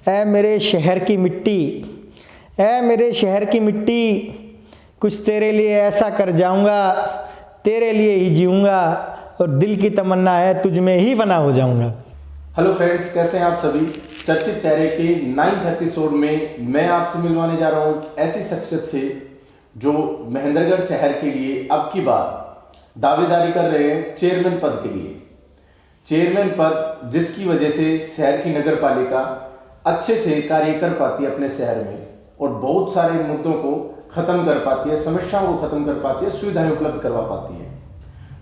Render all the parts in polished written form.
ऐ मेरे शहर की मिट्टी, ऐ मेरे शहर की मिट्टी, कुछ तेरे लिए ऐसा कर जाऊंगा, तेरे लिए ही जीऊंगा और दिल की तमन्ना है तुझ में ही फना हो जाऊंगा। हेलो फ्रेंड्स, कैसे हैं आप सभी। चर्चित चेहरे के 9th एपिसोड में मैं आपसे मिलवाने जा रहा हूँ ऐसी शख्सियत से जो महेंद्रगढ़ शहर के लिए अब की बार दावेदारी कर रहे हैं चेयरमैन पद के लिए। चेयरमैन पद जिसकी वजह से शहर की नगर पालिका अच्छे से कार्य कर पाती है अपने शहर में और बहुत सारे मुद्दों को खत्म कर पाती है, समस्याओं को खत्म कर पाती है, सुविधाएं उपलब्ध करवा पाती है।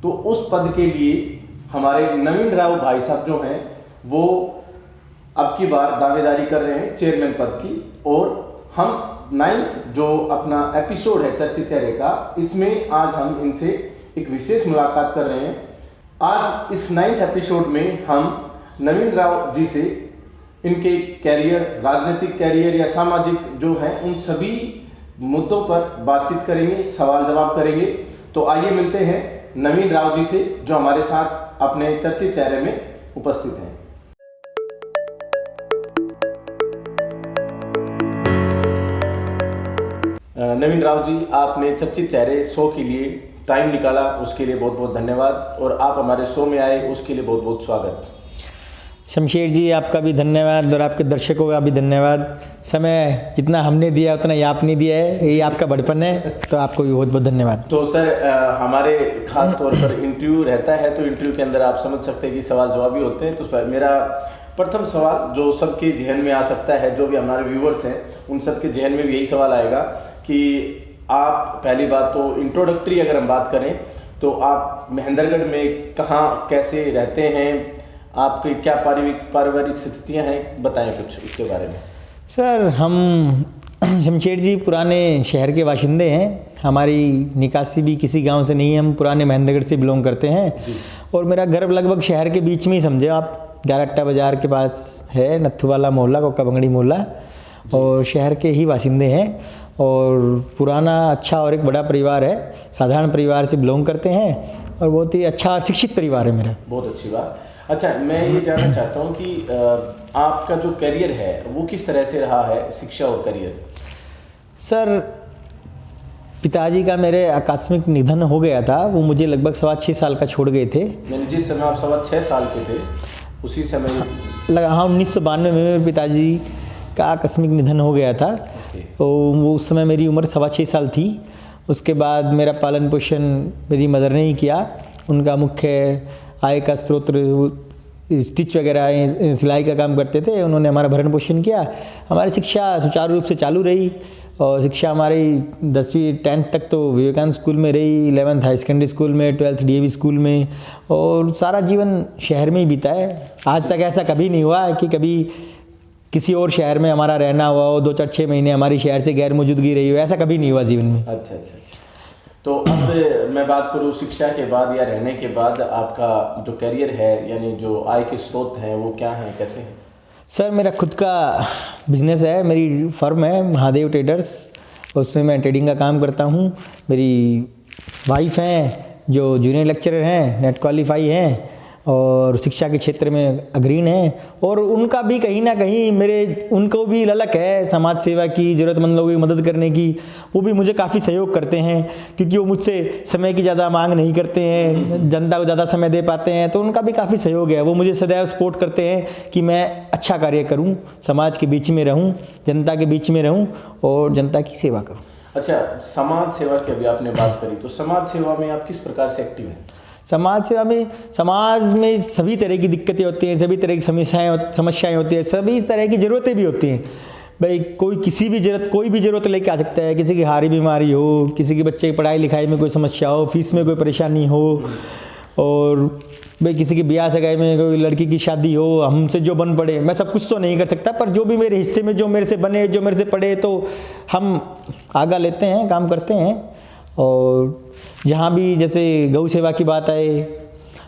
तो उस पद के लिए हमारे नवीन राव भाई साहब जो हैं वो अब की बार दावेदारी कर रहे हैं चेयरमैन पद की। और हम 9th जो अपना एपिसोड है चर्चित चेहरे का, इसमें आज हम इनसे एक विशेष मुलाकात कर रहे हैं। आज इस 9th एपिसोड में हम नवीन राव जी से इनके कैरियर, राजनीतिक कैरियर या सामाजिक जो है उन सभी मुद्दों पर बातचीत करेंगे, सवाल जवाब करेंगे। तो आइए मिलते हैं नवीन राव जी से जो हमारे साथ अपने चर्चित चेहरे में उपस्थित हैं। नवीन राव जी, आपने चर्चित चेहरे शो के लिए टाइम निकाला, उसके लिए बहुत बहुत धन्यवाद। और आप हमारे शो में आए उसके लिए बहुत बहुत स्वागत। शमशेर जी, आपका भी धन्यवाद और आपके दर्शकों का भी धन्यवाद। समय जितना हमने दिया उतना ही आपने दिया है, यही आपका बड़पन है, तो आपको भी बहुत बहुत धन्यवाद। तो सर, हमारे खास तौर पर इंटरव्यू रहता है, तो इंटरव्यू के अंदर आप समझ सकते हैं कि सवाल जवाब भी होते हैं। तो मेरा प्रथम सवाल जो सबके जहन में आ सकता है, जो भी हमारे व्यूवर्स हैं उन सबके जहन में भी यही सवाल आएगा कि आप, पहली बात तो इंट्रोडक्टरी अगर हम बात करें तो आप महेंद्रगढ़ में कहाँ कैसे रहते हैं, आपकी क्या पारिवारिक स्थितियाँ हैं, बताएं कुछ उसके बारे में। सर, हम शमशेर जी पुराने शहर के बाशिंदे हैं। हमारी निकासी भी किसी गांव से नहीं है, हम पुराने महेंद्रगढ़ से बिलोंग करते हैं। और मेरा घर लगभग शहर के बीच में ही समझे आप, ग्यारट्टा बाज़ार के पास है, नत्थूवाला मोहल्ला, कोका बंगड़ी मोहल्ला, और शहर के ही बाशिंदे हैं। और पुराना अच्छा और एक बड़ा परिवार है, साधारण परिवार से बिलोंग करते हैं और बहुत ही अच्छा शिक्षित परिवार है मेरा। बहुत अच्छी बात। अच्छा, मैं ये जानना चाहता हूँ कि आपका जो करियर है वो किस तरह से रहा है, शिक्षा और करियर। सर, पिताजी का मेरे आकस्मिक निधन हो गया था, वो मुझे लगभग 6.25 साल का छोड़ गए थे। यानी जिस समय आप 6.25 साल के थे उसी समय हाँ, 1992 में मेरे पिताजी का आकस्मिक निधन हो गया था। तो वो उस समय मेरी उम्र 6.25 साल थी। उसके बाद मेरा पालन पोषण मेरी मदर ने ही किया। उनका मुख्य आय का स्रोत स्टिच वगैरह, सिलाई का काम करते थे। उन्होंने हमारा भरण पोषण किया। हमारी शिक्षा सुचारू रूप से चालू रही और शिक्षा हमारी 10वीं 10th तक तो विवेकानंद स्कूल में रही, 11th हाई सेकेंडरी स्कूल में, 12th DAV स्कूल में, और सारा जीवन शहर में ही बीता है। आज तक ऐसा कभी नहीं हुआ कि कभी किसी और शहर में हमारा रहना हुआ हो, 2-4-6 महीने हमारी शहर से गैर मौजूदगी रही हो, ऐसा कभी नहीं हुआ जीवन में। अच्छा। तो अब मैं बात करूँ शिक्षा के बाद या रहने के बाद, आपका जो करियर है यानी जो आय के स्रोत हैं वो क्या हैं, कैसे हैं। सर, मेरा खुद का बिजनेस है, मेरी फर्म है महादेव ट्रेडर्स, उसमें मैं ट्रेडिंग का काम करता हूँ। मेरी वाइफ हैं जो जूनियर लेक्चरर हैं, नेट क्वालिफाई हैं और शिक्षा के क्षेत्र में अग्रणी हैं। और उनका भी कहीं ना कहीं उनको भी ललक है समाज सेवा की, ज़रूरतमंद लोगों की मदद करने की। वो भी मुझे काफ़ी सहयोग करते हैं क्योंकि वो मुझसे समय की ज़्यादा मांग नहीं करते हैं, जनता को ज़्यादा समय दे पाते हैं, तो उनका भी काफ़ी सहयोग है। वो मुझे सदैव सपोर्ट करते हैं कि मैं अच्छा कार्य करूँ, समाज के बीच में रहूँ, जनता के बीच में रहूँ और जनता की सेवा करूँ। अच्छा, समाज सेवा की अभी आपने बात करी, तो समाज सेवा में आप किस प्रकार से एक्टिव हैं। समाज सेवा में, समाज में सभी तरह की दिक्कतें होती हैं, सभी तरह की समस्याएं होती हैं, सभी तरह की ज़रूरतें भी होती हैं। भाई कोई भी ज़रूरत लेके आ सकता है। किसी की हारी बीमारी हो, किसी के बच्चे की पढ़ाई लिखाई में कोई समस्या हो, फीस में कोई परेशानी हो, और भाई किसी की ब्याह सगाई में कोई लड़की की शादी हो, हमसे जो बन पड़े। मैं सब कुछ तो नहीं कर सकता, पर जो भी मेरे हिस्से में जो मेरे से बने, जो मेरे से पड़े, तो हम आगा लेते हैं, काम करते हैं। और जहाँ भी जैसे गौ सेवा की बात आए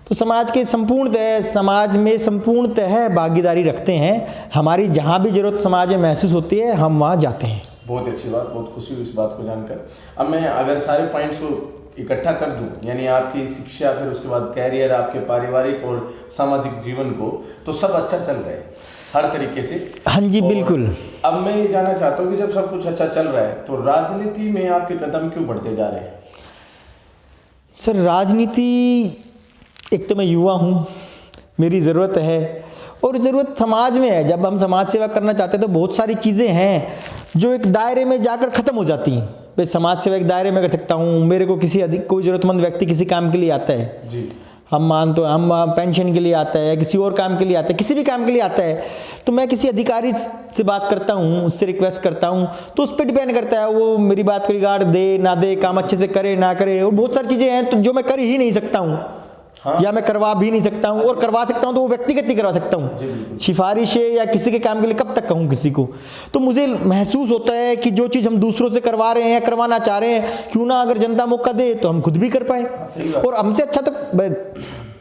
तो समाज में संपूर्णतः भागीदारी रखते हैं। हमारी जहाँ भी ज़रूरत समाज में महसूस होती है, हम वहाँ जाते हैं। बहुत अच्छी बात, बहुत खुशी हुई इस बात को जानकर। अब मैं अगर सारे पॉइंट्स को इकट्ठा कर दूं, यानी आपकी शिक्षा, फिर उसके बाद कैरियर, आपके पारिवारिक और सामाजिक जीवन को, तो सब अच्छा चल रहा है। हर तरीके से। हाँ जी, और बिल्कुल। अब मैं ये जानना चाहता हूँ कि जब सब कुछ अच्छा चल रहा है तो राजनीति में आपके कदम क्यों बढ़ते जा रहे हैं? सर राजनीति, एक तो मैं युवा हूँ, मेरी ज़रूरत है और ज़रूरत समाज में है। जब हम समाज सेवा करना चाहते हैं तो बहुत सारी चीज़ें हैं जो एक दायरे में जाकर ख़त्म हो जाती हैं। मैं समाज सेवा एक दायरे में कर सकता हूँ। मेरे को कोई ज़रूरतमंद व्यक्ति किसी काम के लिए आता है जी, हम पेंशन के लिए आता है, किसी और काम के लिए आता है, किसी भी काम के लिए आता है, तो मैं किसी अधिकारी से बात करता हूँ, उससे रिक्वेस्ट करता हूँ, तो उस पर डिपेंड करता है वो मेरी बात को रिगार्ड दे ना दे, काम अच्छे से करे ना करे। और बहुत सारी चीज़ें हैं तो जो मैं कर ही नहीं सकता हूँ। हाँ। या मैं करवा भी नहीं सकता हूँ, और करवा सकता हूँ तो वो व्यक्तिगत ही करवा सकता हूँ। सिफारिश है या किसी के काम के लिए कब तक कहूँ किसी को। तो मुझे महसूस होता है कि जो चीज़ हम दूसरों से करवा रहे हैं या करवाना चाह रहे हैं, क्यों ना अगर जनता मौका दे तो हम खुद भी कर पाए। और हमसे अच्छा तो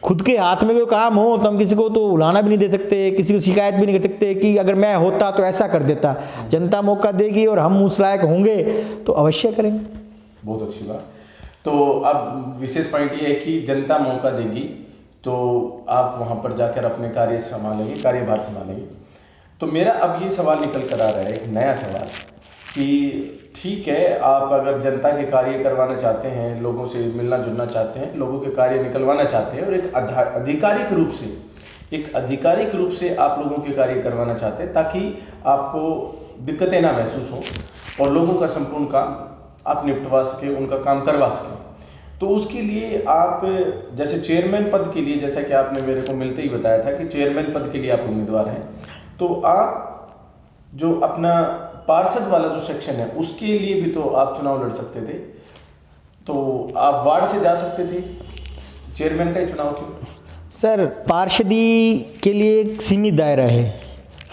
खुद के हाथ में कोई काम हो तो हम किसी को तो उलाना भी नहीं दे सकते, किसी को शिकायत भी नहीं कर सकते कि अगर मैं होता तो ऐसा कर देता। जनता मौका देगी और हम उस लायक होंगे तो अवश्य करेंगे। बहुत अच्छी बात। तो अब विशेष पॉइंट ये है कि जनता मौका देगी तो आप वहाँ पर जाकर अपने कार्यभार संभालेंगे। तो मेरा अब ये सवाल निकल कर आ रहा है, एक नया सवाल, कि ठीक है, आप अगर जनता के कार्य करवाना चाहते हैं, लोगों से मिलना जुलना चाहते हैं, लोगों के कार्य निकलवाना चाहते हैं और एक आधिकारिक रूप से आप लोगों के कार्य करवाना चाहते हैं ताकि आपको दिक्कतें ना महसूस हों और लोगों का संपूर्ण काम आप निपटवा सके, उनका काम करवा सकें। तो उसके लिए आप जैसे चेयरमैन पद के लिए, जैसा कि आपने मेरे को मिलते ही बताया था कि चेयरमैन पद के लिए आप उम्मीदवार हैं, तो आप जो अपना पार्षद वाला जो सेक्शन है उसके लिए भी तो आप चुनाव लड़ सकते थे। तो आप वार्ड से जा सकते थे, चेयरमैन का ही चुनाव क्यों? सर पार्षदी के लिए एक सीमित दायरा है।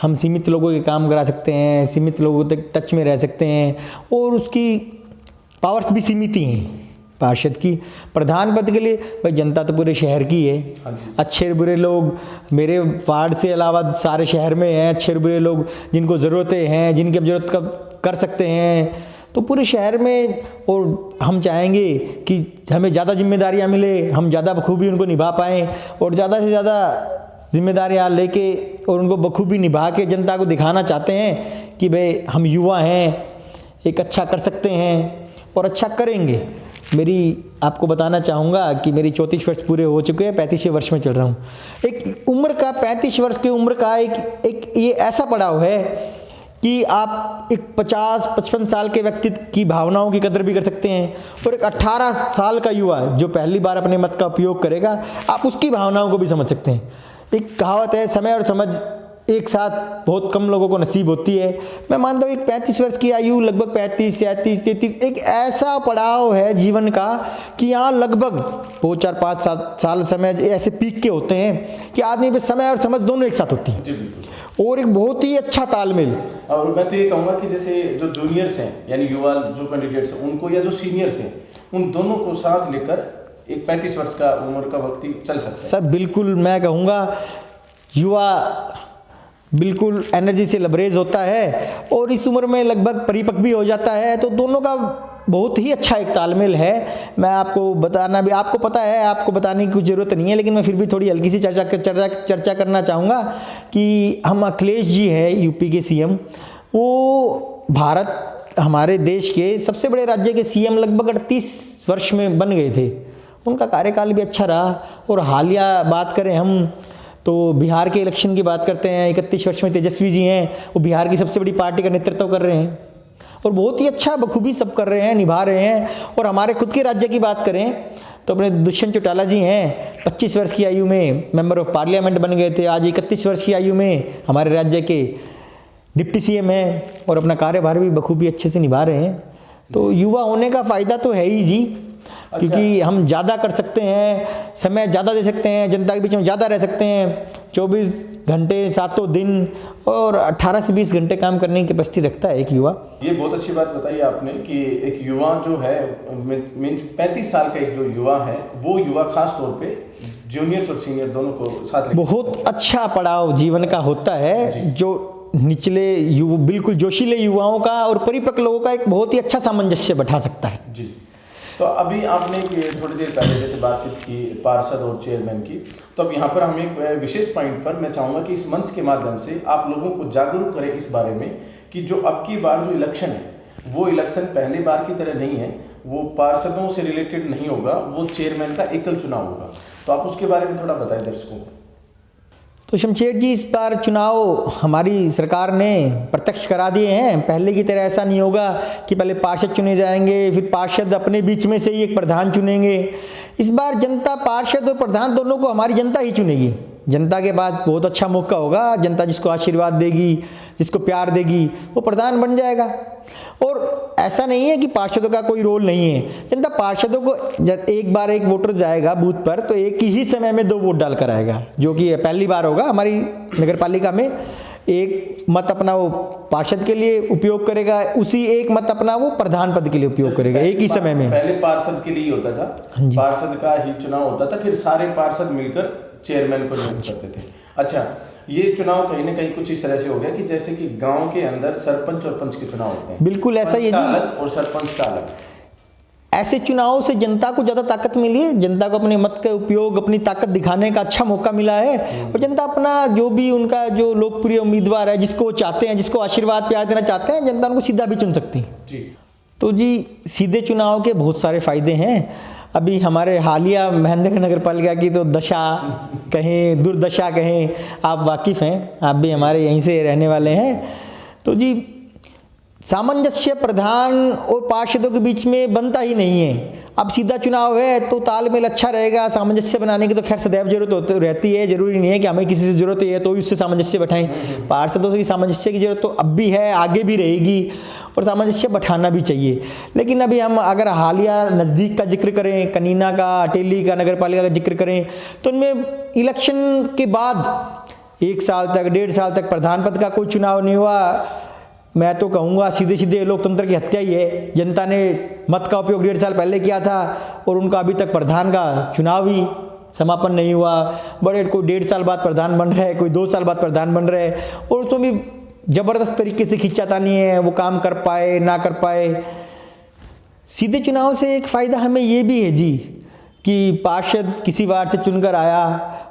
हम सीमित लोगों के काम करा सकते हैं, सीमित लोगों तक टच में रह सकते हैं और उसकी पावर्स भी सीमित ही हैं। पार्षद की प्रधान पद के लिए भाई जनता तो पूरे शहर की है। अच्छे बुरे लोग मेरे वार्ड से अलावा सारे शहर में हैं, अच्छे बुरे लोग जिनको ज़रूरतें हैं, जिनकी अब ज़रूरत कर सकते हैं, तो पूरे शहर में। और हम चाहेंगे कि हमें ज़्यादा जिम्मेदारियां मिले, हम ज़्यादा बखूबी उनको निभा पाएँ और ज़्यादा से ज़्यादा जिम्मेदारियां लेके और उनको बखूबी निभा के जनता को दिखाना चाहते हैं कि भाई हम युवा हैं, एक अच्छा कर सकते हैं और अच्छा करेंगे। मेरी आपको बताना चाहूँगा कि मेरी 34 वर्ष पूरे हो चुके हैं, 35वें वर्ष में चल रहा हूँ। एक उम्र का 35 वर्ष की उम्र का एक ये ऐसा पड़ाव है कि आप एक 50-55 साल के व्यक्ति की भावनाओं की कदर भी कर सकते हैं और एक 18 साल का युवा जो पहली बार अपने मत का उपयोग करेगा, आप उसकी भावनाओं को भी समझ सकते हैं। एक कहावत है, समय और समझ एक साथ बहुत कम लोगों को नसीब होती है। मैं मानता हूँ एक 35 वर्ष की आयु लगभग 35, 37, 33 एक ऐसा पड़ाव है जीवन का कि यहाँ लगभग 2, 4, 5, 7 साल समय ऐसे पीक के होते हैं कि आदमी पे समय और समझ दोनों एक साथ होती है और एक बहुत ही अच्छा तालमेल। और मैं तो ये कहूँगा कि जैसे जो जूनियर्स हैं यानी युवा जो कैंडिडेट्स हैं उनको, या जो सीनियर्स हैं, उन दोनों को साथ लेकर एक 35 वर्ष का उम्र का व्यक्ति चल सकता है। सर बिल्कुल, मैं कहूँगा युवा बिल्कुल एनर्जी से लबरेज होता है और इस उम्र में लगभग परिपक्व भी हो जाता है, तो दोनों का बहुत ही अच्छा एक तालमेल है। मैं आपको बताना भी, आपको पता है, आपको बताने की कुछ ज़रूरत नहीं है, लेकिन मैं फिर भी थोड़ी हल्की सी चर्चा करना चाहूँगा कि हम अखिलेश जी हैं यूपी के सीएम, वो भारत हमारे देश के सबसे बड़े राज्य के सीएम लगभग 38 वर्ष में बन गए थे। उनका कार्यकाल भी अच्छा रहा। और हालिया बात करें हम तो बिहार के इलेक्शन की बात करते हैं, 31 वर्ष में तेजस्वी जी हैं, वो बिहार की सबसे बड़ी पार्टी का नेतृत्व कर रहे हैं और बहुत ही अच्छा बखूबी सब कर रहे हैं, निभा रहे हैं। और हमारे खुद के राज्य की बात करें तो अपने दुष्यंत चौटाला जी हैं, 25 वर्ष की आयु में मेंबर ऑफ पार्लियामेंट बन गए थे, आज 31 वर्ष की आयु में हमारे राज्य के डिप्टी सीएम हैं और अपना कार्यभार भी बखूबी अच्छे से निभा रहे हैं। तो युवा होने का फ़ायदा तो है ही जी, क्योंकि हम ज़्यादा कर सकते हैं, समय ज़्यादा दे सकते हैं, जनता के बीच में ज़्यादा रह सकते हैं। 24 घंटे 7 दिन और 18 से 20 घंटे काम करने की कैपेसिटी रखता है एक युवा। ये बहुत अच्छी बात बताई आपने कि एक युवा जो है मीन्स 35 साल का एक जो युवा है, वो युवा खास तौर पे जूनियर्स और सीनियर दोनों को साथ लेकर बहुत अच्छा पड़ाव जीवन का होता है, जो निचले बिल्कुल जोशीले युवाओं का और परिपक्व लोगों का एक बहुत ही अच्छा सामंजस्य बैठा सकता है जी। तो अभी आपने थोड़ी देर पहले जैसे बातचीत की पार्षद और चेयरमैन की, तो अब यहाँ पर हम एक विशेष पॉइंट पर मैं चाहूँगा कि इस मंच के माध्यम से आप लोगों को जागरूक करें इस बारे में कि जो अब की बार जो इलेक्शन है वो इलेक्शन पहली बार की तरह नहीं है, वो पार्षदों से रिलेटेड नहीं होगा, वो चेयरमैन का एकल चुनाव होगा। तो आप उसके बारे में थोड़ा बताएं दर्शकों को। तो शमशेर जी, इस बार चुनाव हमारी सरकार ने प्रत्यक्ष करा दिए हैं। पहले की तरह ऐसा नहीं होगा कि पहले पार्षद चुने जाएंगे, फिर पार्षद अपने बीच में से ही एक प्रधान चुनेंगे। इस बार जनता पार्षद और प्रधान दोनों को हमारी जनता ही चुनेगी। जनता के बाद बहुत अच्छा मौका होगा, जनता जिसको आशीर्वाद देगी, जिसको प्यार देगी, वो प्रधान बन जाएगा। और ऐसा नहीं है कि पार्षदों का कोई रोल नहीं है। जनता पार्षदों को एक बार एक वोटर जाएगा बूथ पर तो एक ही समय में 2 वोट डाल कर आएगा, जो कि पहली बार होगा हमारी नगर पालिका में। एक मत अपना वो पार्षद के लिए उपयोग करेगा, उसी एक मत अपना वो प्रधान पद के लिए उपयोग करेगा एक ही समय में। पहले पार्षद के लिए ही होता था, पार्षद का ही चुनाव होता था, फिर सारे पार्षद मिलकर चेयरमैन को नियुक्त करते थे। अच्छा, ये चुनाव कहीं ना कहीं कुछ इस तरह से हो गया कि जैसे कि गांव के अंदर सरपंच और पंच के चुनाव होते हैं। बिल्कुल ऐसा ही है जी, अलग और सरपंच का अलग। ऐसे चुनावों से जनता को ज़्यादा ताकत मिली है। जनता को अपने मत का उपयोग, अपनी ताकत दिखाने का अच्छा मौका मिला है। और जनता अपना जो भी उनका जो लोकप्रिय उम्मीदवार है, जिसको वो चाहते हैं, जिसको आशीर्वाद प्यार देना चाहते हैं, जनता उनको सीधा भी चुन सकती है जी। तो जी, सीधे चुनाव के बहुत सारे फायदे हैं। अभी हमारे हालिया महेंद्रगढ़ नगर पालिका की तो दशा कहें, दुर्दशा कहें, आप वाकिफ़ हैं, आप भी हमारे यहीं से रहने वाले हैं। तो जी, सामंजस्य प्रधान और पार्षदों के बीच में बनता ही नहीं है। अब सीधा चुनाव है तो तालमेल अच्छा रहेगा। सामंजस्य बनाने की तो खैर सदैव जरूरत रहती है, जरूरी नहीं है कि हमें किसी से जरूरत है तो ही उससे सामंजस्य बैठाएं। पार्षदों से सामंजस्य की जरूरत तो अब भी है, आगे भी रहेगी, और सामंजस्य बैठाना भी चाहिए। लेकिन अभी हम अगर हालिया नज़दीक का जिक्र करें, कनीना का, अटेली का नगर पालिका का जिक्र करें, तो उनमें इलेक्शन के बाद 1 साल तक, 1.5 साल तक प्रधान पद का कोई चुनाव नहीं हुआ। मैं तो कहूँगा सीधे सीधे लोकतंत्र की हत्या ही है। जनता ने मत का उपयोग 1.5 साल पहले किया था और उनका अभी तक प्रधान का चुनाव ही समापन नहीं हुआ। बड़े कोई 1.5 साल बाद प्रधान बन रहे, कोई 2 साल बाद प्रधान बन रहे, और उसमें भी ज़बरदस्त तरीके से खींचातानी है, वो काम कर पाए ना कर पाए। सीधे चुनाव से एक फ़ायदा हमें ये भी है जी कि पार्षद किसी वार्ड से चुनकर आया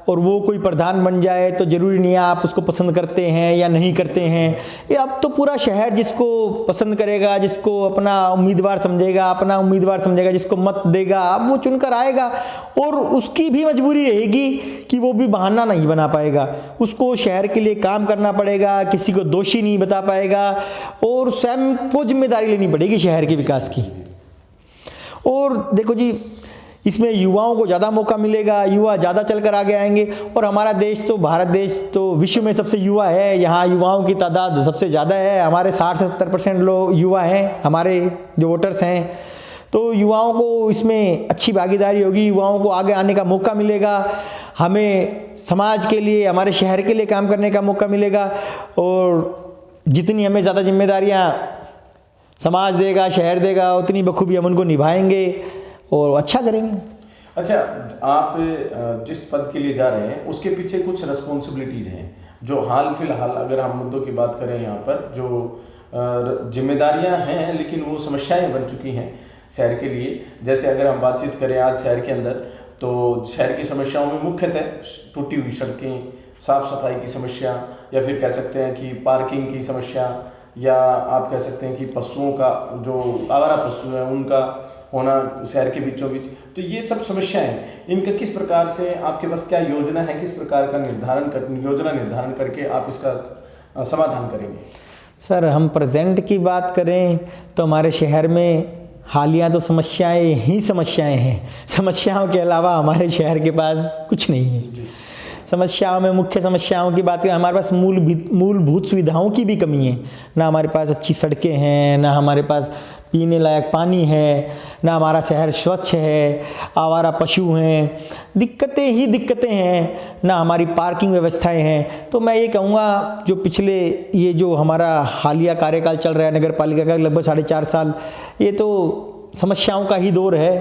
और वो कोई प्रधान बन जाए तो ज़रूरी नहीं है आप उसको पसंद करते हैं या नहीं करते हैं। ये अब तो पूरा शहर जिसको पसंद करेगा, जिसको अपना उम्मीदवार समझेगा, जिसको मत देगा, अब वो चुनकर आएगा। और उसकी भी मजबूरी रहेगी कि वो भी बहाना नहीं बना पाएगा, उसको शहर के लिए काम करना पड़ेगा, किसी को दोषी नहीं बता पाएगा, और स्वयं को जिम्मेदारी लेनी पड़ेगी शहर के विकास की। और देखो जी, इसमें युवाओं को ज़्यादा मौका मिलेगा, युवा ज़्यादा चलकर आगे आएंगे। और हमारा देश तो, भारत देश तो विश्व में सबसे युवा है, यहाँ युवाओं की तादाद सबसे ज़्यादा है। हमारे 60 से 70% लोग युवा हैं, हमारे जो वोटर्स हैं। तो युवाओं को इसमें अच्छी भागीदारी होगी, युवाओं को आगे आने का मौका मिलेगा, हमें समाज के लिए, हमारे शहर के लिए काम करने का मौका मिलेगा। और जितनी हमें ज़्यादा जिम्मेदारियाँ समाज देगा, शहर देगा, उतनी बखूबी हम उनको निभाएंगे और अच्छा करेंगे। अच्छा, आप जिस पद के लिए जा रहे हैं उसके पीछे कुछ रिस्पॉन्सिबिलिटीज़ हैं जो हाल फिलहाल, अगर हम मुद्दों की बात करें यहाँ पर, जो जिम्मेदारियाँ हैं लेकिन वो समस्याएं बन चुकी हैं शहर के लिए। जैसे अगर हम बातचीत करें आज शहर के अंदर, तो शहर की समस्याओं में मुख्यतः टूटी हुई सड़कें, साफ़ सफाई की समस्या, या फिर कह सकते हैं कि पार्किंग की समस्या, या आप कह सकते हैं कि पशुओं का, जो आवारा पशु हैं उनका होना शहर के बीचों बीच। तो ये सब समस्याएं हैं, इनका किस प्रकार से आपके पास क्या योजना है, किस प्रकार का योजना निर्धारण करके आप इसका समाधान करेंगे? सर, हम प्रेजेंट की बात करें तो हमारे शहर में हालिया तो समस्याएं ही समस्याएं हैं। समस्याओं के अलावा हमारे शहर के पास कुछ नहीं है। समस्याओं में मुख्य समस्याओं की बात करें, हमारे पास मूलभूत सुविधाओं की भी कमी है। ना हमारे पास अच्छी सड़कें हैं, ना हमारे पास पीने लायक पानी है, ना हमारा शहर स्वच्छ है, आवारा पशु हैं, दिक्कतें ही दिक्कतें हैं, ना हमारी पार्किंग व्यवस्थाएं हैं। तो मैं ये कहूँगा, जो पिछले ये जो हमारा हालिया कार्यकाल चल रहा है नगर पालिका का लगभग 4.5 साल, ये तो समस्याओं का ही दौर है।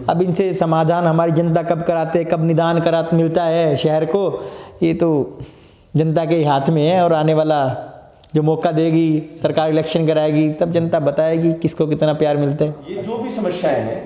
अब इनसे समाधान हमारी जनता कब कराते, कब निदान करा मिलता है शहर को, ये तो जनता के हाथ में है। और आने वाला जो मौका देगी, सरकार इलेक्शन कराएगी, तब जनता बताएगी किसको कितना प्यार मिलता है। ये जो भी समस्याएं हैं,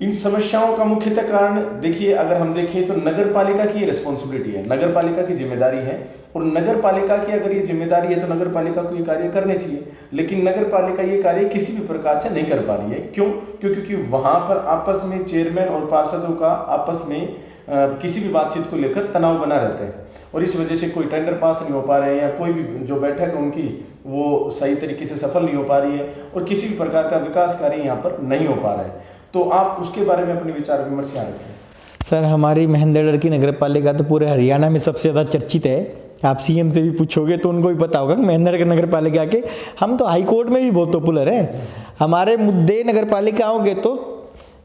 इन समस्याओं का मुख्यतः कारण देखिए, अगर हम देखें तो नगर पालिका की रिस्पॉन्सिबिलिटी है, नगर पालिका की जिम्मेदारी है। और नगर पालिका की अगर ये जिम्मेदारी है तो नगर पालिका को ये कार्य करने चाहिए, लेकिन नगर पालिका ये कार्य किसी भी प्रकार से नहीं कर पा रही है। क्यों? क्योंकि वहाँ पर आपस में चेयरमैन और पार्षदों का आपस में किसी भी बातचीत को लेकर तनाव बना रहता है, और इस वजह से कोई टेंडर पास नहीं हो पा रहे हैं, या कोई भी जो बैठक है उनकी वो सही तरीके से सफल नहीं हो पा रही है, और किसी भी प्रकार का विकास कार्य यहाँ पर नहीं हो पा रहा है। तो आप उसके बारे में अपने विचार विमर्श यहाँ रखें। सर, हमारी महेंद्रगढ़ की नगर पालिका तो पूरे हरियाणा में सबसे ज़्यादा चर्चित है। आप सीएम से भी पूछोगे तो उनको भी पता होगा कि महेंद्रगढ़ नगर पालिका के हम तो हाई कोर्ट में भी बहुत पॉपुलर हैं। हमारे मुद्दे नगर पालिकाओं के तो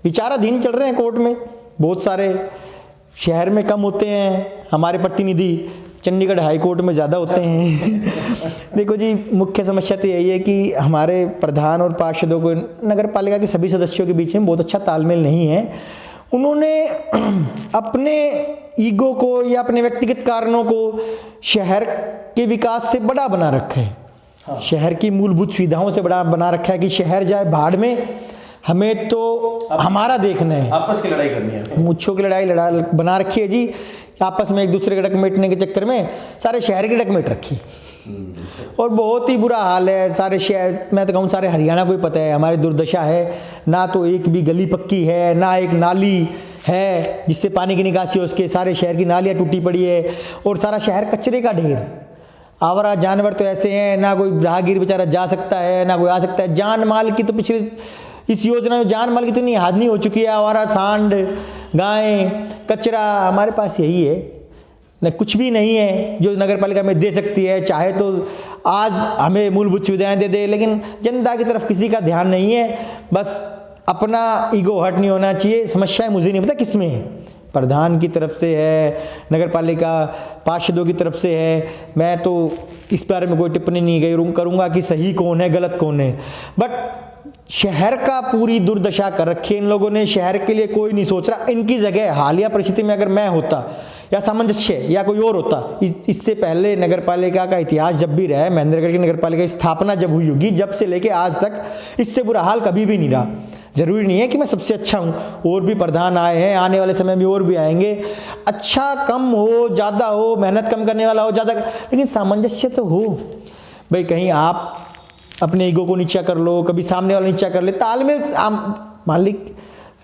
विचाराधीन चल रहे हैं कोर्ट में, बहुत सारे शहर में कम होते हैं, हमारे प्रतिनिधि चंडीगढ़ हाई कोर्ट में ज़्यादा होते हैं। देखो जी, मुख्य समस्या तो यही है कि हमारे प्रधान और पार्षदों को नगर पालिका के सभी सदस्यों के बीच में बहुत अच्छा तालमेल नहीं है। उन्होंने अपने ईगो को या अपने व्यक्तिगत कारणों को शहर के विकास से बड़ा बना रखा है। हाँ। शहर की मूलभूत सुविधाओं से बड़ा बना रखा है कि शहर जाए भाड़ में, हमें तो हमारा देखना है, आपस की लड़ाई करनी है, मुच्छों की लड़ाई बना रखी है जी। आपस में एक दूसरे के डकमेटने के चक्कर में सारे शहर की डकमेट रखी, और बहुत ही बुरा हाल है सारे शहर। मैं तो कहूँ सारे हरियाणा को ही पता है हमारी दुर्दशा है। ना तो एक भी गली पक्की है, ना एक नाली है जिससे पानी की निकासी हो, उसके सारे शहर की नालियाँ टूटी पड़ी है, और सारा शहर कचरे का ढेर। आवारा जानवर तो ऐसे हैं, ना कोई राहगीर बेचारा जा सकता है, ना कोई आ सकता है। जान माल की तो पिछले इस योजना में जान माल की इतनी हानि हो चुकी है। आवारा सांड, गाय, कचरा, हमारे पास यही है न, कुछ भी नहीं है जो नगर पालिका में दे सकती है। चाहे तो आज हमें मूलभूत सुविधाएं दे दे, लेकिन जनता की तरफ किसी का ध्यान नहीं है। बस अपना ईगो हर्ट नहीं होना चाहिए। समस्याएं मुझे नहीं पता किस में है, प्रधान की तरफ से है, नगर पालिका पार्षदों की तरफ से है। मैं तो इस बारे में कोई टिप्पणी नहीं करूँगा कि सही कौन है गलत कौन है, बट शहर का पूरी दुर्दशा कर रखी है इन लोगों ने। शहर के लिए कोई नहीं सोच रहा। इनकी जगह हालिया परिस्थिति में अगर मैं होता या सामंजस्य या कोई और होता, इससे पहले नगर पालिका का इतिहास जब भी रहा है, महेंद्रगढ़ की नगर पालिका की स्थापना जब हुई होगी, जब से लेके आज तक इससे बुरा हाल कभी भी नहीं रहा। ज़रूरी नहीं है कि मैं सबसे अच्छा हूँ, और भी प्रधान आए हैं, आने वाले समय में और भी आएंगे। अच्छा कम हो ज़्यादा हो, मेहनत कम करने वाला हो ज़्यादा, लेकिन सामंजस्य तो हो। भाई कहीं आप अपने ईगो को नीचा कर लो, कभी सामने वाला नीचा कर ले, तालमेल। मालिक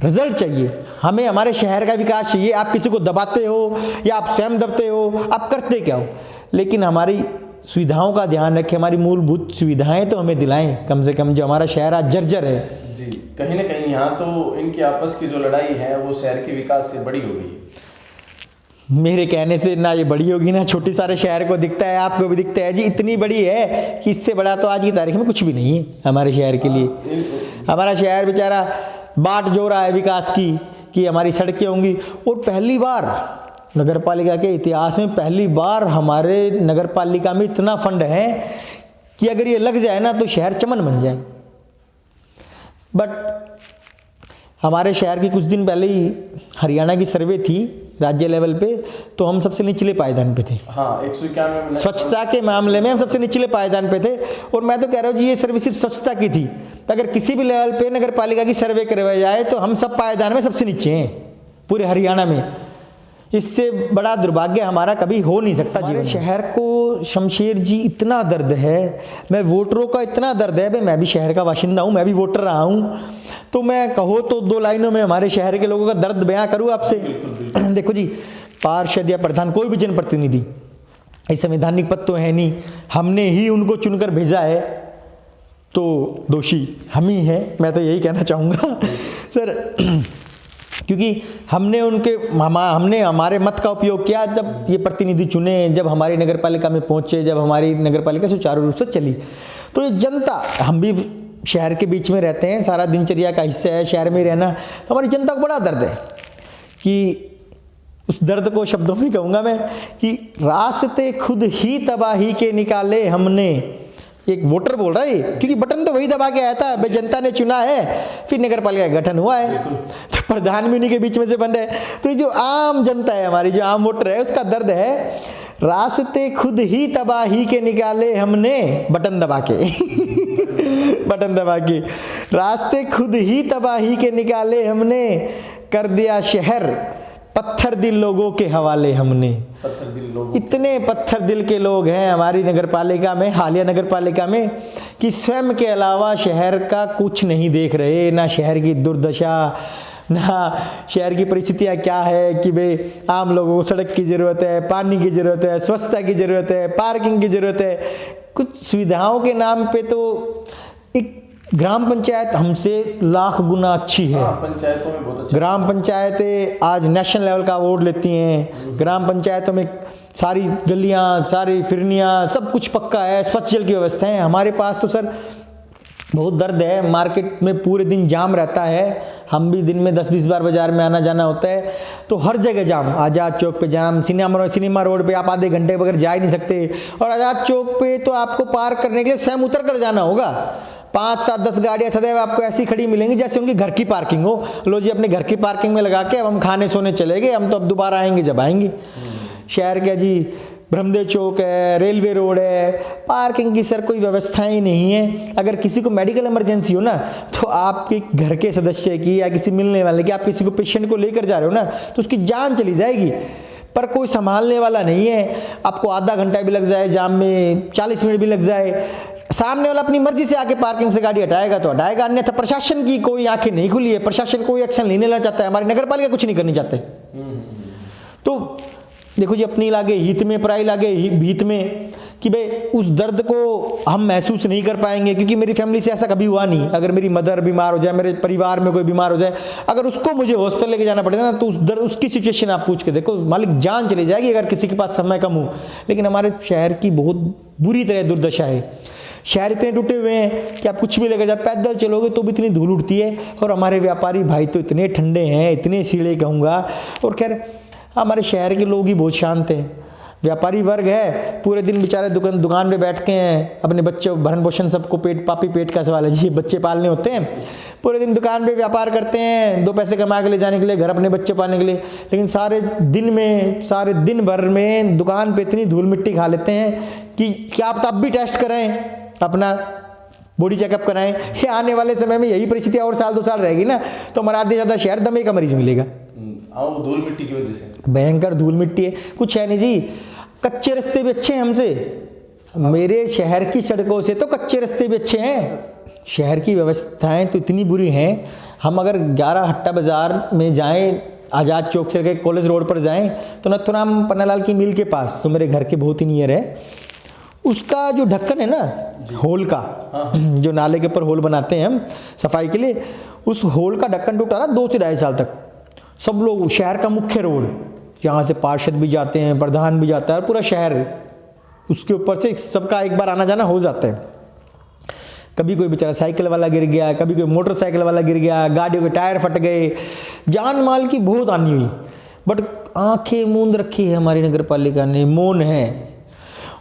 रिजल्ट चाहिए हमें, हमारे शहर का विकास चाहिए। आप किसी को दबाते हो या आप स्वयं दबते हो, आप करते क्या हो, लेकिन हमारी सुविधाओं का ध्यान रखें, हमारी मूलभूत सुविधाएं तो हमें दिलाएं कम से कम। जो हमारा शहर आज जर्जर है जी, कहीं ना कहीं यहाँ तो इनकी आपस की जो लड़ाई है वो शहर के विकास से बड़ी हो गई। मेरे कहने से ना ये बड़ी होगी ना छोटी, सारे शहर को दिखता है, आपको भी दिखता है जी। इतनी बड़ी है कि इससे बड़ा तो आज की तारीख में कुछ भी नहीं है हमारे शहर के लिए। हमारा शहर बेचारा बाट जो रहा है विकास की कि हमारी सड़कें होंगी, और पहली बार नगर पालिका के इतिहास में पहली बार हमारे नगर पालिका में इतना फंड है कि अगर ये लग जाए ना तो शहर चमन बन जाए। बट हमारे शहर की कुछ दिन पहले ही हरियाणा की सर्वे थी राज्य लेवल पे, तो हम सबसे निचले पायदान पे थे। हाँ, 191 स्वच्छता के मामले में हम सबसे निचले पायदान पे थे। और मैं तो कह रहा हूँ जी, ये सर्वे सिर्फ स्वच्छता की थी। तो अगर किसी भी लेवल पे नगर पालिका की सर्वे करवाई जाए तो हम सब पायदान में सबसे नीचे हैं पूरे हरियाणा में। इससे बड़ा दुर्भाग्य हमारा कभी हो नहीं सकता। हमारे शहर को शमशेर जी इतना दर्द है, मैं वोटरों का इतना दर्द है। भाई मैं भी शहर का बाशिंदा हूँ, मैं भी वोटर रहा हूँ, तो मैं कहो तो 2 लाइनों में हमारे शहर के लोगों का दर्द बयां करूँ आपसे। देखो जी, पार्षद या प्रधान कोई भी जनप्रतिनिधि, ये संवैधानिक पद तो है नहीं, हमने ही उनको चुनकर भेजा है, तो दोषी हम ही हैं। मैं तो यही कहना चाहूँगा सर, क्योंकि हमने हमारे मत का उपयोग किया जब ये प्रतिनिधि चुने, जब हमारी नगर पालिका में पहुँचे, जब हमारी नगर पालिका सुचारू रूप से चली। तो ये जनता, हम भी शहर के बीच में रहते हैं, सारा दिनचर्या का हिस्सा है शहर में रहना, तो हमारी जनता को बड़ा दर्द है कि उस दर्द को शब्दों में कहूँगा मैं कि रास्ते खुद ही तबाही के निकाले हमने। एक वोटर बोल रहा है, क्योंकि बटन तो वही दबा के आया था, भाई जनता ने चुना है, फिर नगर पालिका का गठन हुआ है, तो प्रधान भी उन्हीं के बीच में से बन रहे हैं। तो ये जो आम जनता है हमारी, जो आम वोटर है, उसका दर्द है रास्ते खुद ही तबाही के निकाले हमने, बटन दबा के बटन दबा के। रास्ते खुद ही तबाही के निकाले हमने, कर दिया शहर पत्थर दिल लोगों के हवाले हमने। पत्थर दिल लोग, इतने पत्थर दिल के लोग हैं हमारी नगर पालिका में, हालिया नगर पालिका में, कि स्वयं के अलावा शहर का कुछ नहीं देख रहे, ना शहर की दुर्दशा, ना शहर की परिस्थितियाँ क्या है, कि भाई आम लोगों को सड़क की ज़रूरत है, पानी की ज़रूरत है, स्वच्छता की ज़रूरत है, पार्किंग की ज़रूरत है। कुछ सुविधाओं के नाम पे तो एक ग्राम पंचायत हमसे लाख गुना अच्छी है। हाँ, पंचायतों में बहुत अच्छा। ग्राम पंचायतें आज नेशनल लेवल का अवार्ड लेती हैं। ग्राम पंचायतों में सारी गलियां, सारी फिरनियां, सब कुछ पक्का है, स्वच्छ जल की व्यवस्था है। हमारे पास तो सर बहुत दर्द है, मार्केट में पूरे दिन जाम रहता है, हम भी दिन में 10-20 बार बाजार में आना जाना होता है, तो हर जगह जाम। आज़ाद चौक पे जाम, सिनेमा रोड पे आप आधे घंटे बगैर जा ही नहीं सकते, और आज़ाद चौक पे तो आपको पार्क करने के लिए स्वयं उतर कर जाना होगा। 5-7-10 गाड़ियाँ सदैव आपको ऐसी खड़ी मिलेंगी जैसे उनकी घर की पार्किंग हो। लो जी अपने घर की पार्किंग में लगा के अब हम खाने सोने चले गए, हम तो अब दोबारा आएंगे जब आएंगे। शहर का जी ब्रह्मदेव चौक है, रेलवे रोड है, पार्किंग की सर कोई व्यवस्था ही नहीं है। अगर किसी को मेडिकल इमरजेंसी हो ना, तो आपके घर के सदस्य की या किसी मिलने वाले की, आप किसी को पेशेंट को लेकर जा रहे हो ना, तो उसकी जान चली जाएगी, पर कोई संभालने वाला नहीं है। आपको आधा घंटा भी लग जाए जाम में, 40 मिनट भी लग जाए, सामने वाला अपनी मर्जी से आके पार्किंग से गाड़ी हटाएगा तो हटाएगा, अन्यथा प्रशासन की कोई आंखें नहीं खुली है, प्रशासन कोई एक्शन नहीं लेना चाहता है, हमारी नगर पालिका कुछ नहीं करनी चाहते। तो देखो जी, अपनी लागे हित में, पराई लागे हित में, कि भाई उस दर्द को हम महसूस नहीं कर पाएंगे, क्योंकि मेरी फैमिली से ऐसा कभी हुआ नहीं। अगर मेरी मदर बीमार हो जाए, मेरे परिवार में कोई बीमार हो जाए, अगर उसको मुझे हॉस्पिटल लेके जाना पड़ेगा ना, तो उस दर्द, उसकी सिचुएशन आप पूछ के देखो, मालिक जान चली जाएगी अगर किसी के पास समय कम हो। लेकिन हमारे शहर की बहुत बुरी तरह दुर्दशा है। शहर इतने टूटे हुए हैं कि आप कुछ भी लेकर जाए, पैदल चलोगे तो भी इतनी धूल उड़ती है, और हमारे व्यापारी भाई तो इतने ठंडे हैं, इतने सीढ़े कहूँगा। और खैर हमारे शहर के लोग ही बहुत शांत हैं। व्यापारी वर्ग है, पूरे दिन बेचारे दुकान पे बैठ के हैं, अपने बच्चे भरण पोषण सबको, पेट का सवाल है जी, बच्चे पालने होते हैं, पूरे दिन दुकान पे व्यापार करते हैं, 2 पैसे कमा के ले जाने के लिए, घर अपने बच्चे पालने के लिए। लेकिन सारे दिन भर में दुकान पे इतनी धूल मिट्टी खा लेते हैं कि क्या आप तब भी टेस्ट कराएं, अपना बॉडी चेकअप कराएं। ये आने वाले समय में यही परिस्थिति और साल 2 साल रहेगी ना, तो हमारा आधे ज़्यादा शहर दमे का मरीज मिलेगा। धूल मिट्टी की वजह से भयंकर धूल मिट्टी है, कुछ है नहीं जी। कच्चे रास्ते भी अच्छे हैं हमसे, मेरे शहर की सड़कों से तो कच्चे रास्ते भी अच्छे हैं। शहर की व्यवस्थाएं तो इतनी बुरी हैं, हम अगर 11 हट्टा बाज़ार में जाएं, आज़ाद चौक से कॉलेज रोड पर जाएं, तो नथुराम पन्नालाल की मिल के पास, तो मेरे घर के बहुत ही नियर है, उसका जो ढक्कन है ना होल का, जो नाले के ऊपर होल बनाते हैं हम सफाई के लिए, उस होल का ढक्कन टूटा ना 2 से 2.5 साल तक। सब लोग, शहर का मुख्य रोड, यहाँ से पार्षद भी जाते हैं, प्रधान भी जाता है, और पूरा शहर उसके ऊपर से सबका एक बार आना जाना हो जाता है। कभी कोई बेचारा साइकिल वाला गिर गया, कभी कोई मोटरसाइकिल वाला गिर गया, गाड़ियों के टायर फट गए, जान माल की बहुत हानि हुई। बट आंखें मूंद रखी है हमारी नगर पालिका ने, मौन है।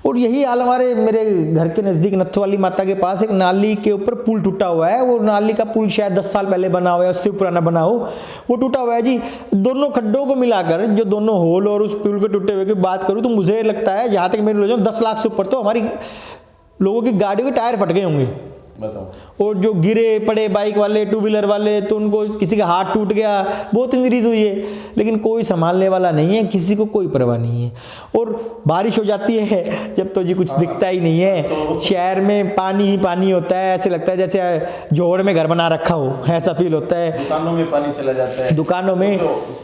और यही हाल हमारे मेरे घर के नज़दीक नत्थो वाली माता के पास एक नाली के ऊपर पुल टूटा हुआ है। वो नाली का पुल शायद 10 साल पहले बना हुआ है, उससे पुराना बना हो, वो टूटा हुआ है जी। दोनों खड्डों को मिलाकर, जो दोनों होल और उस पुल के टूटे हुए की बात करूँ, तो मुझे लगता है, जहाँ तक मेरी नॉलेज है, 10 लाख से ऊपर तो हमारी लोगों की गाड़ियों के टायर फट गए होंगे। बताओ। और जो गिरे पड़े बाइक वाले, 2 व्हीलर वाले, तो उनको किसी का हाथ टूट गया, बहुत इंजरीज हुई है, लेकिन कोई संभालने वाला नहीं है, किसी को कोई परवाह नहीं है। और बारिश हो जाती है जब, तो जी कुछ दिखता ही नहीं है, तो शहर में पानी ही पानी होता है, ऐसे लगता है जैसे जोड़ में घर बना रखा हो, ऐसा फील होता है। दुकानों में पानी चला जाता है, दुकानों में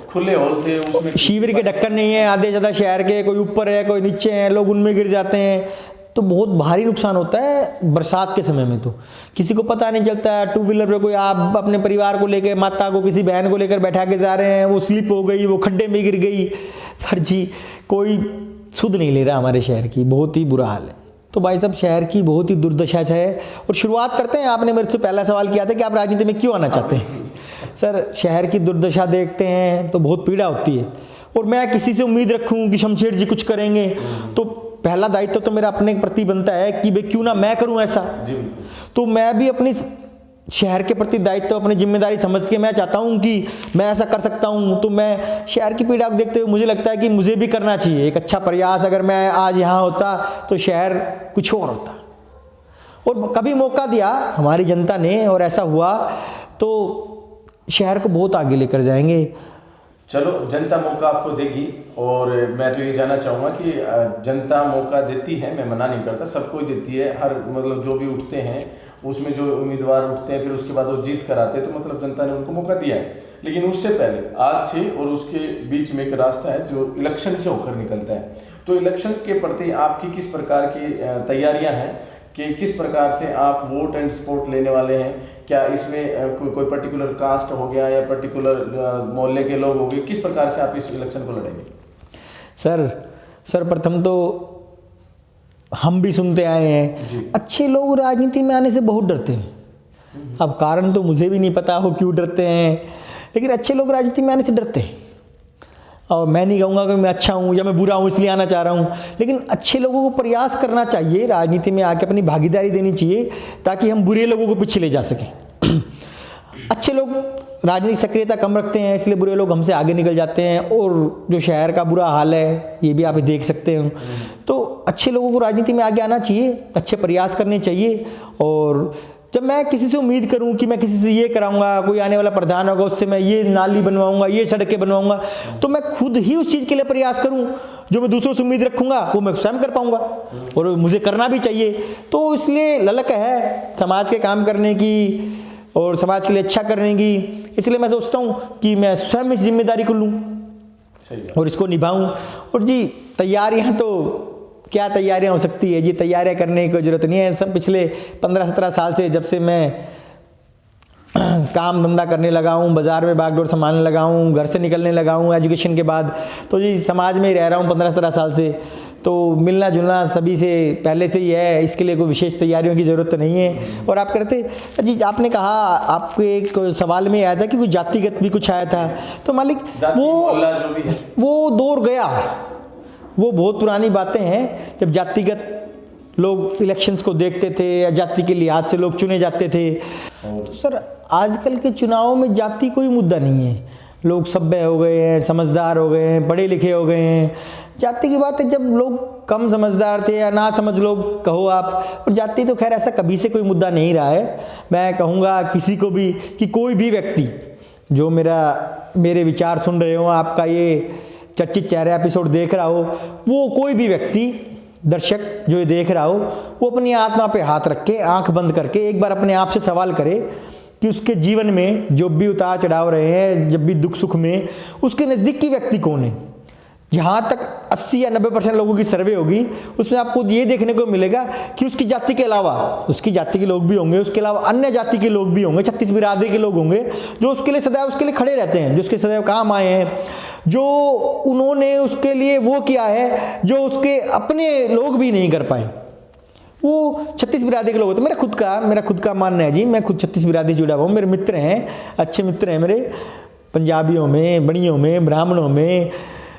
खुले होल थे, उसमें शिविर के ढक्कन नहीं है आधे ज़्यादा शहर के, कोई ऊपर है कोई नीचे है, लोग उनमें गिर जाते हैं, तो बहुत भारी नुकसान होता है बरसात के समय में। तो किसी को पता नहीं चलता है, 2 व्हीलर पे कोई आप अपने परिवार को लेकर, माता को, किसी बहन को लेकर बैठा के जा रहे हैं, वो स्लिप हो गई, वो खड्डे में गिर गई, पर जी कोई सुध नहीं ले रहा हमारे शहर की, बहुत ही बुरा हाल है। तो भाई साहब, शहर की बहुत ही दुर्दशा है। और शुरुआत करते हैं, आपने मेरे से पहला सवाल किया था कि आप राजनीति में क्यों आना चाहते हैं। सर, शहर की दुर्दशा देखते हैं तो बहुत पीड़ा होती है, और मैं किसी से उम्मीद रखूँ कि शमशेर जी कुछ करेंगे, तो पहला दायित्व तो मेरा अपने प्रति बनता है कि भाई क्यों ना मैं करूं ऐसा। तो मैं भी अपनी शहर के प्रति दायित्व, अपनी जिम्मेदारी समझ के मैं चाहता हूं कि मैं ऐसा कर सकता हूं। तो मैं शहर की पीड़ा को देखते हुए मुझे लगता है कि मुझे भी करना चाहिए एक अच्छा प्रयास। अगर मैं आज यहाँ होता तो शहर कुछ और होता। और कभी मौका दिया हमारी जनता ने और ऐसा हुआ तो शहर को बहुत आगे लेकर जाएंगे। चलो, जनता मौका आपको देगी, और मैं तो ये जानना चाहूँगा कि जनता मौका देती है, मैं मना नहीं करता, सबको ही देती है, हर मतलब जो भी उठते हैं उसमें जो उम्मीदवार उठते हैं फिर उसके बाद वो जीत कर आते हैं, तो मतलब जनता ने उनको मौका दिया है। लेकिन उससे पहले आज से और उसके बीच में एक रास्ता है जो इलेक्शन से होकर निकलता है। तो इलेक्शन के प्रति आपकी किस प्रकार की तैयारियां हैं, कि किस प्रकार से आप वोट एंड सपोर्ट लेने वाले हैं? क्या इसमें कोई पर्टिकुलर कास्ट हो गया या पर्टिकुलर मोहल्ले के लोग हो गए, किस प्रकार से आप इस इलेक्शन को लड़ेंगे? सर प्रथम तो हम भी सुनते आए हैं अच्छे लोग राजनीति में आने से बहुत डरते हैं। अब कारण तो मुझे भी नहीं पता हो क्यों डरते हैं, लेकिन अच्छे लोग राजनीति में आने से डरते हैं। और मैं नहीं कहूँगा कि मैं अच्छा हूँ या मैं बुरा हूँ इसलिए आना चाह रहा हूँ, लेकिन अच्छे लोगों को प्रयास करना चाहिए, राजनीति में आके अपनी भागीदारी देनी चाहिए ताकि हम बुरे लोगों को पीछे ले जा सकें। अच्छे लोग राजनीतिक सक्रियता कम रखते हैं, इसलिए बुरे लोग हमसे आगे निकल जाते हैं, और जो शहर का बुरा हाल है ये भी आप देख सकते हो। तो अच्छे लोगों को राजनीति में आगे आना चाहिए, अच्छे प्रयास करने चाहिए। और जब मैं किसी से उम्मीद करूं कि मैं किसी से ये कराऊंगा, कोई आने वाला प्रधान होगा उससे मैं ये नाली बनवाऊंगा, ये सड़कें बनवाऊंगा, तो मैं खुद ही उस चीज़ के लिए प्रयास करूं। जो मैं दूसरों से उम्मीद रखूंगा वो मैं स्वयं कर पाऊंगा, और मुझे करना भी चाहिए। तो इसलिए ललक है समाज के काम करने की और समाज के लिए अच्छा करने की, इसलिए मैं सोचता हूँ कि मैं स्वयं इस जिम्मेदारी को लूँ और इसको निभाऊँ। और जी तैयारियाँ तो क्या तैयारियां हो सकती है जी, तैयारियां करने की कोई ज़रूरत नहीं है। सब पिछले 15-17 साल से जब से मैं काम धंधा करने लगा हूँ, बाज़ार में बागडोर संभालने लगा हूँ, घर से निकलने लगा हूँ एजुकेशन के बाद, तो जी समाज में ही रह रहा हूँ 15-17 साल से, तो मिलना जुलना सभी से पहले से ही है, इसके लिए कोई विशेष तैयारियों की ज़रूरत तो नहीं है। और आप करते जी, आपने कहा आपके एक सवाल में आया था कि कोई जातिगत भी कुछ आया था, तो मालिक वो दौर गया, वो बहुत पुरानी बातें हैं जब जातिगत लोग इलेक्शंस को देखते थे या जाति के लिहाज से लोग चुने जाते थे। तो सर आजकल के चुनावों में जाति कोई मुद्दा नहीं है, लोग सभ्य हो गए हैं, समझदार हो गए हैं, पढ़े लिखे हो गए हैं। जाति की बात है जब लोग कम समझदार थे या ना समझ लोग कहो आप, और जाति तो खैर ऐसा कभी से कोई मुद्दा नहीं रहा है। मैं कहूँगा किसी को भी कि कोई भी व्यक्ति जो मेरे विचार सुन रहे हो, आपका ये चर्चित चेहरा एपिसोड देख रहा हो, वो कोई भी व्यक्ति दर्शक जो ये देख रहा हो, वो अपनी आत्मा पे हाथ रख के आंख बंद करके एक बार अपने आप से सवाल करे कि उसके जीवन में जो भी उतार चढ़ाव रहे हैं, जब भी दुख सुख में, उसके नज़दीक की व्यक्ति कौन है। जहाँ तक 80 या 90% लोगों की सर्वे होगी उसमें आपको ये देखने को मिलेगा कि उसकी जाति के अलावा, उसकी जाति के लोग भी होंगे, उसके अलावा अन्य जाति के लोग भी होंगे, 36 बिरादरी के लोग होंगे जो उसके लिए सदैव उसके लिए खड़े रहते हैं, जो उसके सदैव काम आए हैं, जो उन्होंने उसके लिए वो किया है जो उसके अपने लोग भी नहीं कर पाए। वो 36 बिरादरी के लोग होते। मेरा खुद का मानना है जी, मैं खुद 36 बिरादरी जुड़ा हुआ हूँ, मेरे मित्र हैं, अच्छे मित्र हैं मेरे, पंजाबियों में, बनियों में, ब्राह्मणों में,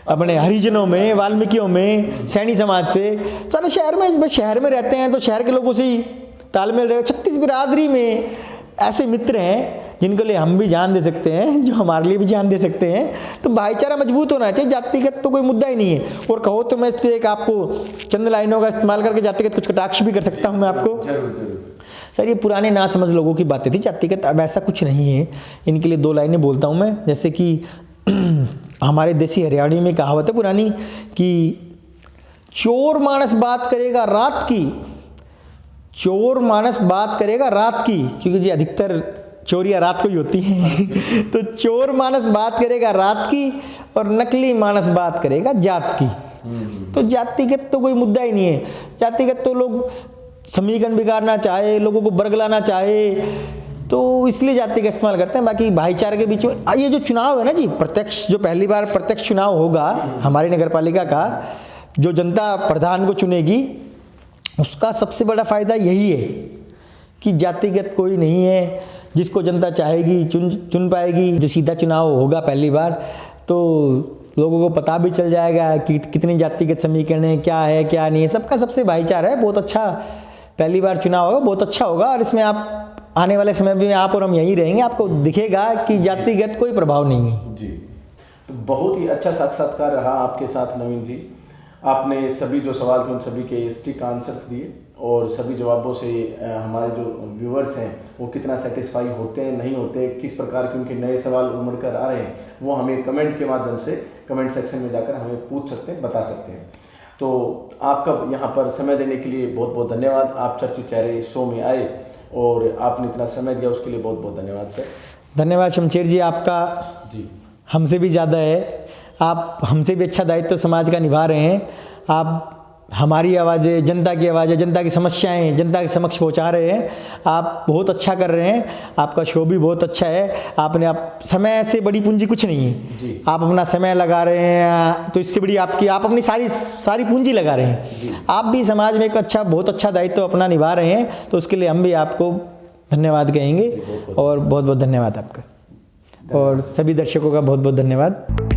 अपने हरिजनों में, वाल्मीकियों में, सैनी समाज से, सारे शहर में रहते हैं तो शहर के लोगों से ही तालमेल रहेगा। 36 बिरादरी में ऐसे मित्र हैं जिनके लिए हम भी जान दे सकते हैं, जो हमारे लिए भी जान दे सकते हैं। तो भाईचारा मजबूत होना चाहिए, जातिगत तो कोई मुद्दा ही नहीं है। और कहो तो मैं इस पर एक आपको चंद लाइनों का इस्तेमाल करके जातिगत कुछ कटाक्ष भी कर सकता हूँ मैं आपको। जरूर। सर ये पुराने ना समझ लोगों की बातें थी, जातिगत अब ऐसा कुछ नहीं है। इनके लिए 2 लाइनें बोलता हूँ मैं, जैसे कि हमारे देसी हरियाणी में कहावत है पुरानी कि चोर मानस बात करेगा रात की, चोर मानस बात करेगा रात की, क्योंकि जी अधिकतर चोरियाँ रात को ही होती हैं तो चोर मानस बात करेगा रात की और नकली मानस बात करेगा जात की। तो जातिगत तो कोई मुद्दा ही नहीं है। जातिगत तो लोग समीकरण बिगाड़ना चाहे, लोगों को बरगलाना चाहे, तो इसलिए जाति का इस्तेमाल करते हैं। बाकी भाईचारे के बीच में ये जो चुनाव है ना जी, प्रत्यक्ष, जो पहली बार प्रत्यक्ष चुनाव होगा हमारी नगरपालिका का, जो जनता प्रधान को चुनेगी, उसका सबसे बड़ा फायदा यही है कि जातिगत कोई नहीं है, जिसको जनता चाहेगी चुन पाएगी। जो सीधा चुनाव होगा पहली बार, तो लोगों को पता भी चल जाएगा कि कितनी जातिगत समीकरण है, क्या है क्या नहीं है। सबका सबसे भाईचारा है, बहुत अच्छा पहली बार चुनाव होगा, बहुत अच्छा होगा। और इसमें आप आने वाले समय में आप और हम यहीं रहेंगे, आपको दिखेगा कि जातिगत कोई प्रभाव नहीं है जी। बहुत ही अच्छा साक्षात्कार रहा आपके साथ नवीन जी। आपने सभी जो सवाल थे उन सभी के स्टिक आंसर्स दिए और सभी जवाबों से हमारे जो व्यूअर्स हैं वो कितना सेटिस्फाई होते हैं, नहीं होते, किस प्रकार के उनके नए सवाल उमड़ कर आ रहे हैं, वो हमें कमेंट के माध्यम से कमेंट सेक्शन में जाकर हमें पूछ सकते हैं, बता सकते हैं। तो आपका यहाँ पर समय देने के लिए बहुत बहुत धन्यवाद। आप चर्चित चेहरे शो में आए और आपने इतना समय दिया, उसके लिए बहुत बहुत धन्यवाद सर। धन्यवाद शमशेर जी, आपका जी हमसे भी ज़्यादा है, आप हमसे भी अच्छा दायित्व समाज का निभा रहे हैं। आप हमारी आवाज़ें, जनता की आवाज़ें, जनता की समस्याएं जनता के समक्ष पहुंचा रहे हैं। आप बहुत अच्छा कर रहे हैं, आपका शो भी बहुत अच्छा है। आप समय से बड़ी पूंजी कुछ नहीं है जी। आप अपना समय लगा रहे हैं, तो इससे बड़ी आप अपनी सारी पूंजी लगा रहे हैं। आप भी समाज में एक बहुत अच्छा दायित्व अपना निभा रहे हैं, तो उसके लिए हम भी आपको धन्यवाद कहेंगे। और बहुत बहुत धन्यवाद आपका, और सभी दर्शकों का बहुत बहुत धन्यवाद।